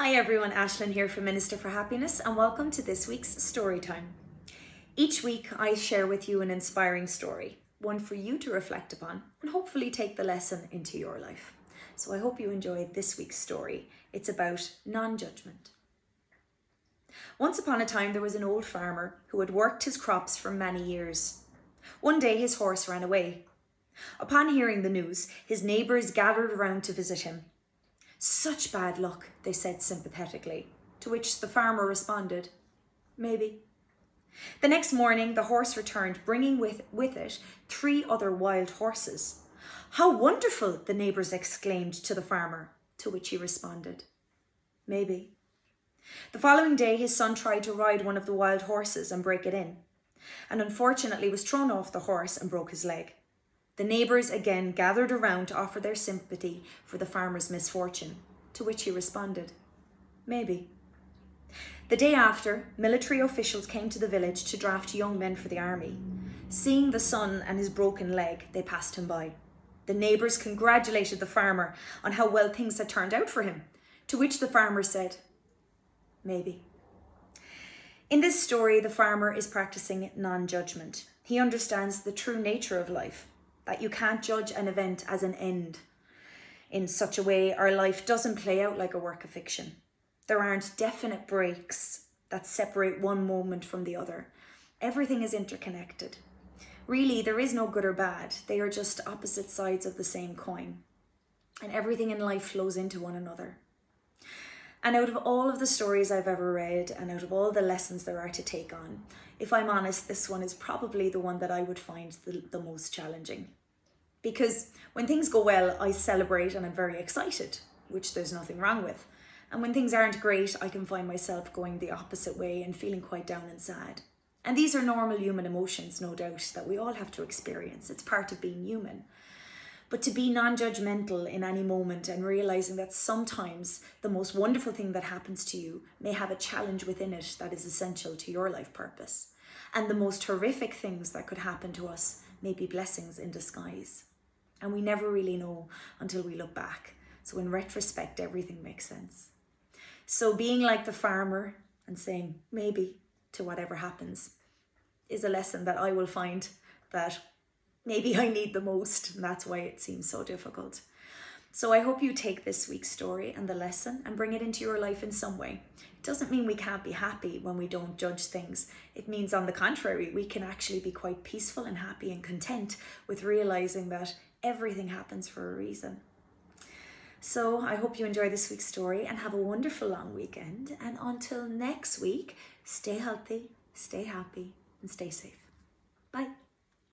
Hi everyone, Ashlyn here from Minister for Happiness and welcome to this week's story time. Each week I share with you an inspiring story, one for you to reflect upon and hopefully take the lesson into your life. So I hope you enjoyed this week's story. It's about non-judgment. Once upon a time there was an old farmer who had worked his crops for many years. One day his horse ran away. Upon hearing the news, his neighbours gathered around to visit him. "Such bad luck," they said sympathetically, to which the farmer responded, "Maybe." The next morning, the horse returned, bringing with it 3 other wild horses. "How wonderful," the neighbours exclaimed to the farmer, to which he responded, "Maybe." The following day, his son tried to ride one of the wild horses and break it in, and unfortunately was thrown off the horse and broke his leg. The neighbours again gathered around to offer their sympathy for the farmer's misfortune, to which he responded, "Maybe." The day after, military officials came to the village to draft young men for the army. Seeing the son and his broken leg, they passed him by. The neighbours congratulated the farmer on how well things had turned out for him, to which the farmer said, "Maybe." In this story, the farmer is practicing non-judgment. He understands the true nature of life, that you can't judge an event as an end. In such a way, our life doesn't play out like a work of fiction. There aren't definite breaks that separate one moment from the other. Everything is interconnected. Really, there is no good or bad. They are just opposite sides of the same coin. And everything in life flows into one another. And out of all of the stories I've ever read and out of all the lessons there are to take on, if I'm honest, this one is probably the one that I would find the most challenging. Because when things go well, I celebrate and I'm very excited, which there's nothing wrong with. And when things aren't great, I can find myself going the opposite way and feeling quite down and sad. And these are normal human emotions, no doubt, that we all have to experience. It's part of being human. But to be non-judgmental in any moment and realizing that sometimes the most wonderful thing that happens to you may have a challenge within it that is essential to your life purpose. And the most horrific things that could happen to us may be blessings in disguise. And we never really know until we look back. So in retrospect, everything makes sense. So being like the farmer and saying maybe to whatever happens is a lesson that I will find that maybe I need the most, and that's why it seems so difficult. So I hope you take this week's story and the lesson and bring it into your life in some way. It doesn't mean we can't be happy when we don't judge things. It means, on the contrary, we can actually be quite peaceful and happy and content with realizing that everything happens for a reason. So I hope you enjoy this week's story and have a wonderful long weekend. And until next week, stay healthy, stay happy, and stay safe. Bye.